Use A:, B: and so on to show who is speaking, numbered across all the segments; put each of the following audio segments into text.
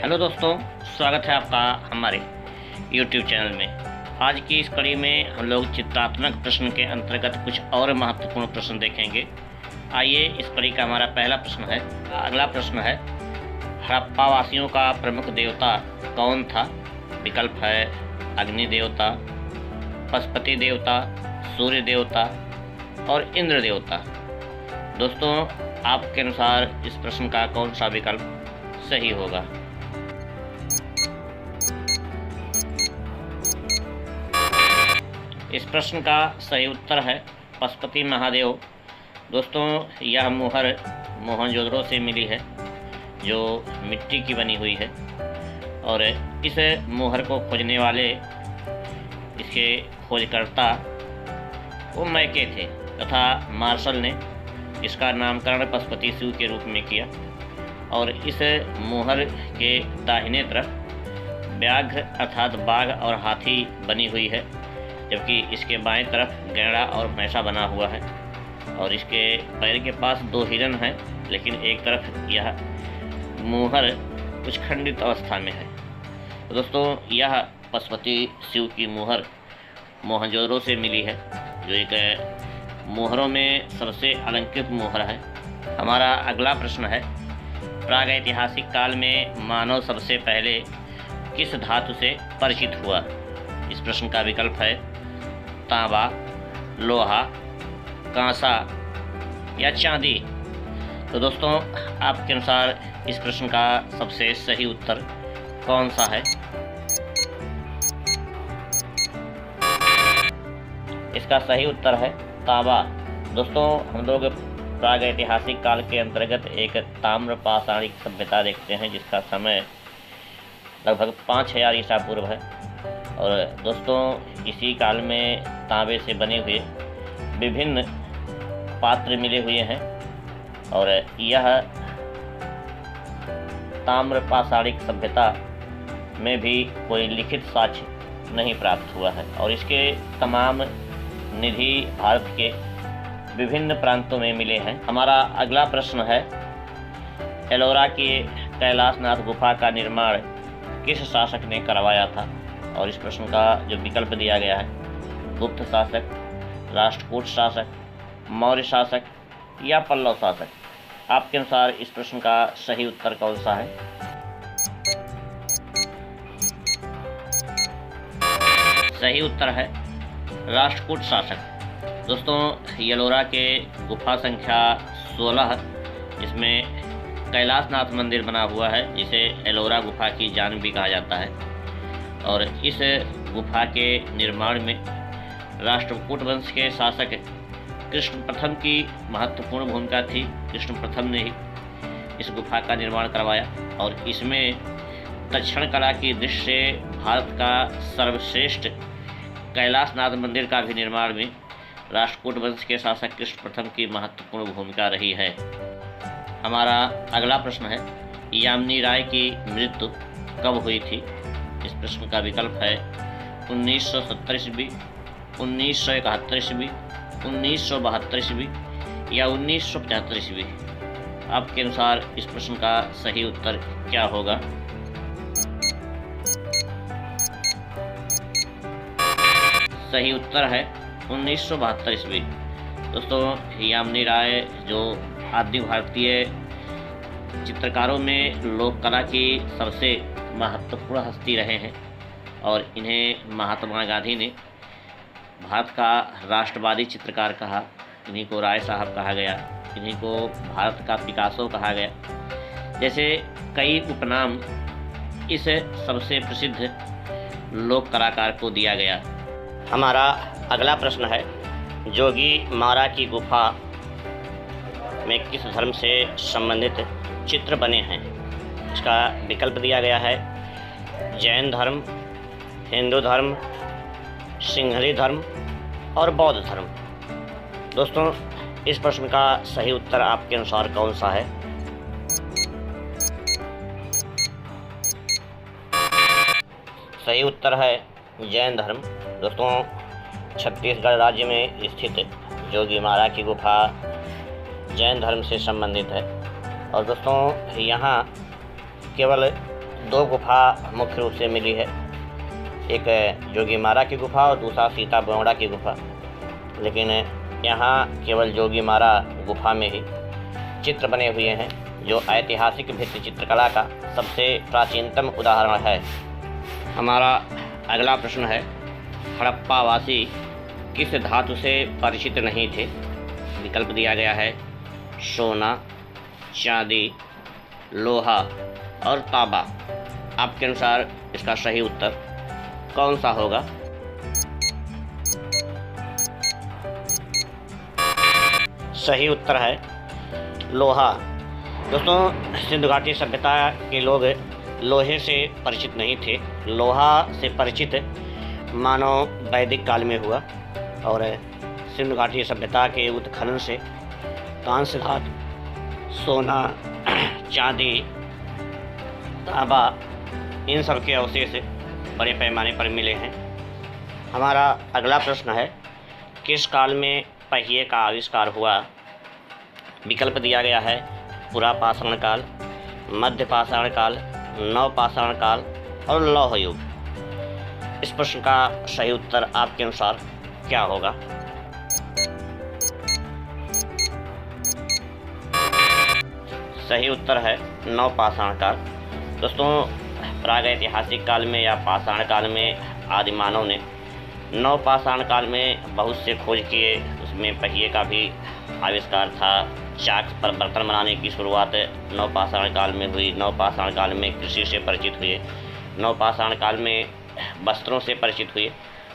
A: Hello दोस्तों, स्वागत है आपका हमारे YouTube चैनल में। आज की इस कड़ी में हम लोग चित्रात्मक प्रश्न के अंतर्गत कुछ और महत्वपूर्ण प्रश्न देखेंगे। आइए, इस कड़ी का हमारा पहला प्रश्न है। अगला प्रश्न है, हड़प्पा वासियों का प्रमुख देवता कौन था? विकल्प है अग्नि देवता, पशुपति देवता, सूर्य देवता और इंद्र देवता। दोस्तों, आपके अनुसार इस प्रश्न का कौन सा विकल्प सही होगा? इस प्रश्न का सही उत्तर है पशुपति महादेव। दोस्तों, यह मुहर मोहनजोदड़ो से मिली है, जो मिट्टी की बनी हुई है, और इस मुहर को खोजने वाले इसके खोजकर्ता वो मैके थे तथा मार्शल ने इसका नामकरण पशुपति शिव के रूप में किया। और इस मुहर के दाहिने तरफ व्याघ्र अर्थात बाघ और हाथी बनी हुई है, जबकि इसके बाएं तरफ गैंडा और भैंसा बना हुआ है। और इसके पैर के पास दो हिरन हैं, लेकिन एक तरफ यह मुहर कुछ खंडित अवस्था में है। तो दोस्तों, यह पशुपति शिव की मुहर मोहनजोदड़ो से मिली है, जो एक मुहरों में सबसे अलंकृत मुहर है। हमारा अगला प्रश्न है, प्रागैतिहासिक काल में मानव सबसे पहले किस धातु से परिचित हुआ? इस प्रश्न का विकल्प है तांबा, लोहा, कांसा या चांदी। तो दोस्तों, आपके अनुसार इस प्रश्न का सबसे सही उत्तर कौन सा है? इसका सही उत्तर है तांबा। दोस्तों, हम लोग प्रागैतिहासिक काल के अंतर्गत एक ताम्र पाषाणिक सभ्यता देखते हैं, जिसका समय लगभग 5000 ईसा पूर्व है। और दोस्तों, इसी काल में तांबे से बने हुए विभिन्न पात्र मिले हुए हैं, और यह ताम्र पाषाणिक सभ्यता में भी कोई लिखित साक्ष्य नहीं प्राप्त हुआ है, और इसके तमाम निधि भारत के विभिन्न प्रांतों में मिले हैं। हमारा अगला प्रश्न है, एलोरा के कैलाशनाथ गुफा का निर्माण किस शासक ने करवाया था? और इस प्रश्न का जो विकल्प दिया गया है, गुप्त शासक, राष्ट्रकूट शासक, मौर्य शासक या पल्लव शासक। आपके अनुसार इस प्रश्न का सही उत्तर कौन सा है? सही उत्तर है राष्ट्रकूट शासक। दोस्तों, एलोरा के गुफा संख्या 16, इसमें कैलाशनाथ मंदिर बना हुआ है, जिसे एलोरा गुफा की जान भी कहा जाता है। और इस गुफा के निर्माण में राष्ट्रकूट वंश के शासक कृष्ण प्रथम की महत्वपूर्ण भूमिका थी। कृष्ण प्रथम ने ही इस गुफा का निर्माण करवाया, और इसमें दक्षिण कला की दृष्टि से भारत का सर्वश्रेष्ठ कैलाशनाथ मंदिर का भी निर्माण में राष्ट्रकूट वंश के शासक कृष्ण प्रथम की महत्वपूर्ण भूमिका रही है। हमारा अगला प्रश्न है, यामिनी राय की मृत्यु कब हुई थी? इस प्रश्न का विकल्प है 1970 ईस्वी, 1971 ईस्वी, 1972 ईस्वी या 1975 ईस्वी। आपके अनुसार इस प्रश्न का सही उत्तर क्या होगा? सही उत्तर है 1972 ईस्वी। दोस्तों, यामिनी राय जो आदि भारतीय चित्रकारों में लोक कला की सबसे महत्वपूर्ण हस्ती रहे हैं, और इन्हें महात्मा गांधी ने भारत का राष्ट्रवादी चित्रकार कहा। इन्हीं को राय साहब कहा गया, इन्हीं को भारत का पिकासो कहा गया। जैसे कई उपनाम इस सबसे प्रसिद्ध लोक कलाकार को दिया गया। हमारा अगला प्रश्न है, जोगी मारा की गुफा में किस धर्म से संबंधित चित्र बने हैं? इसका विकल्प दिया गया है जैन धर्म, हिंदू धर्म, सिंहली धर्म और बौद्ध धर्म। दोस्तों, इस प्रश्न का सही उत्तर आपके अनुसार कौन सा है? सही उत्तर है जैन धर्म। दोस्तों, छत्तीसगढ़ राज्य में स्थित जोगी मारा की गुफा जैन धर्म से संबंधित है। और दोस्तों, यहाँ केवल दो गुफा मुख्य रूप से मिली है, एक जोगीमारा की गुफा और दूसरा सीता बोंगड़ा की गुफा। लेकिन यहाँ केवल जोगीमारा गुफा में ही चित्र बने हुए हैं, जो ऐतिहासिक भित्ति चित्रकला का सबसे प्राचीनतम उदाहरण है। हमारा अगला प्रश्न है, हड़प्पावासी किस धातु से परिचित नहीं थे? विकल्प दिया गया है सोना, चांदी, लोहा और तांबा। आपके अनुसार इसका सही उत्तर कौन सा होगा? सही उत्तर है लोहा। दोस्तों, सिंधु घाटी सभ्यता के लोग लोहे से परिचित नहीं थे। लोहा से परिचित मानव वैदिक काल में हुआ और सिंधु घाटी सभ्यता के उत्खनन से कांस्य धातु, सोना, चांदी, तांबा, इन सब के अवशेष बड़े पैमाने पर मिले हैं। हमारा अगला प्रश्न है, किस काल में पहिए का आविष्कार हुआ? विकल्प दिया गया है पुरापाषाण काल, मध्य पाषाण काल, नवपाषाण काल और लौह युग। इस प्रश्न का सही उत्तर आपके अनुसार क्या होगा? सही उत्तर है नवपाषाण काल। दोस्तों, प्रागैतिहासिक काल में या पाषाण काल में आदि मानव ने नवपाषाण काल में बहुत से खोज किए। उसमें पहिए का भी आविष्कार था। चाक पर बर्तन बनाने की शुरुआत नवपाषाण काल में हुई। नवपाषाण काल में कृषि से परिचित हुए। नवपाषाण काल में वस्त्रों से परिचित हुए।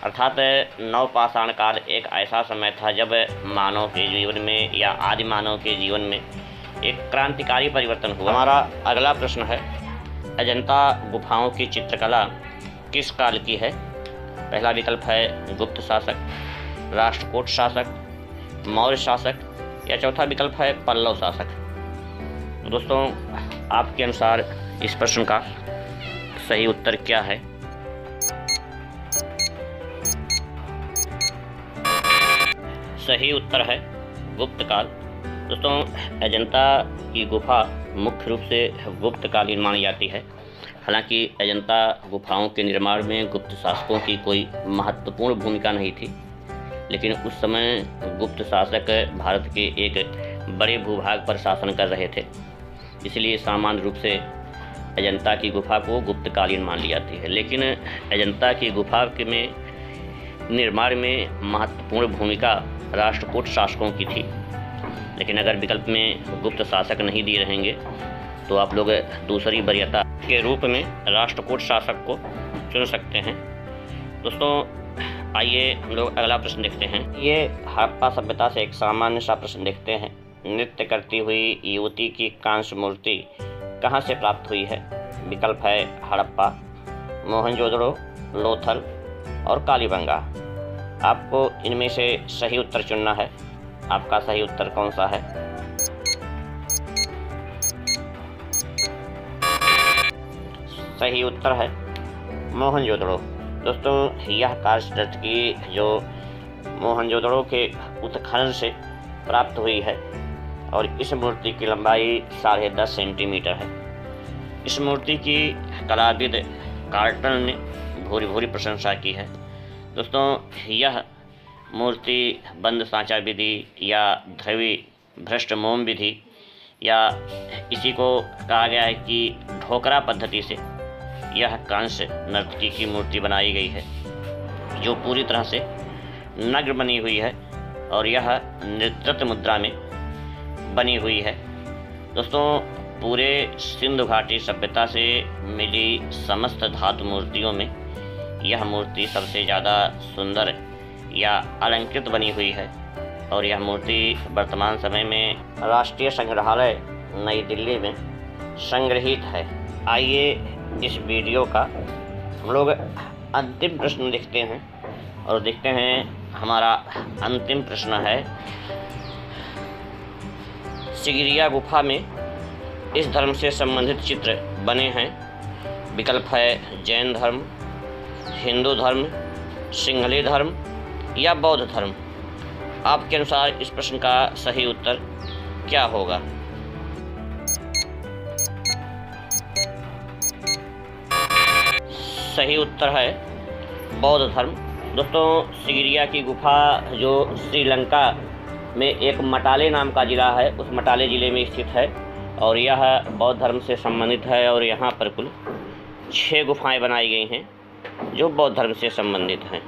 A: अर्थात नवपाषाण काल एक ऐसा समय था जब मानव के जीवन में या आदि मानव के जीवन में एक क्रांतिकारी परिवर्तन हुआ। हमारा अगला प्रश्न है, अजंता गुफाओं की चित्रकला किस काल की है? पहला विकल्प है गुप्त शासक, राष्ट्रकूट शासक, मौर्य शासक या चौथा विकल्प है पल्लव शासक। दोस्तों, आपके अनुसार इस प्रश्न का सही उत्तर क्या है? सही उत्तर है गुप्त काल। दोस्तों, अजंता की गुफा मुख्य रूप से गुप्त कालीन मानी जाती है। हालांकि अजंता गुफाओं के निर्माण में गुप्त शासकों की कोई महत्वपूर्ण भूमिका नहीं थी, लेकिन उस समय गुप्त शासक भारत के एक बड़े भूभाग पर शासन कर रहे थे। इसलिए सामान्य रूप से अजंता की गुफा को गुप्तकालीन मान ली जाती है। लेकिन अजंता की गुफा के में निर्माण में महत्वपूर्ण भूमिका राष्ट्रकूट शासकों की थी। लेकिन अगर विकल्प में गुप्त शासक नहीं दिए रहेंगे तो आप लोग दूसरी वरीयता के रूप में राष्ट्रकूट शासक को चुन सकते हैं। दोस्तों, आइए हम लोग अगला प्रश्न देखते हैं। ये हड़प्पा सभ्यता से एक सामान्य सा प्रश्न देखते हैं। नृत्य करती हुई युवती की कांस्य मूर्ति कहाँ से प्राप्त हुई है? विकल्प है हड़प्पा, मोहनजोदड़ो, लोथल और कालीबंगा। आपको इनमें से सही उत्तर चुनना है। आपका सही उत्तर कौन सा है? सही उत्तर है मोहनजोदड़ो। दोस्तों, यह कांस्य की जो मोहनजोदड़ो के उत्खनन से प्राप्त हुई है और इस मूर्ति की लंबाई 10.5 सेंटीमीटर है। इस मूर्ति की कलाविद कार्टन ने भूरी प्रशंसा की है। दोस्तों, यह मूर्ति बंद सांचा विधि या ध्रुवी भ्रष्ट मोम विधि या इसी को कहा गया है कि ढोकरा पद्धति से यह कांस्य नर्तकी की मूर्ति बनाई गई है, जो पूरी तरह से नग्न बनी हुई है और यह नृत्य मुद्रा में बनी हुई है। दोस्तों, पूरे सिंधु घाटी सभ्यता से मिली समस्त धातु मूर्तियों में यह मूर्ति सबसे ज़्यादा सुंदर या अलंकृत बनी हुई है और यह मूर्ति वर्तमान समय में राष्ट्रीय संग्रहालय नई दिल्ली में संग्रहित है। आइए इस वीडियो का हम लोग अंतिम प्रश्न देखते हैं और देखते हैं हमारा अंतिम प्रश्न है, सिगिरिया गुफा में इस धर्म से संबंधित चित्र बने हैं। विकल्प है जैन धर्म, हिंदू धर्म, सिंहली धर्म या बौद्ध धर्म। आपके अनुसार इस प्रश्न का सही उत्तर क्या होगा? सही उत्तर है बौद्ध धर्म। दोस्तों, सिगिरिया की गुफा जो श्रीलंका में एक मटाले नाम का ज़िला है, उस मटाले ज़िले में स्थित है और यह बौद्ध धर्म से संबंधित है। और यहाँ पर कुल 6 गुफाएं बनाई गई हैं जो बौद्ध धर्म से संबंधित हैं।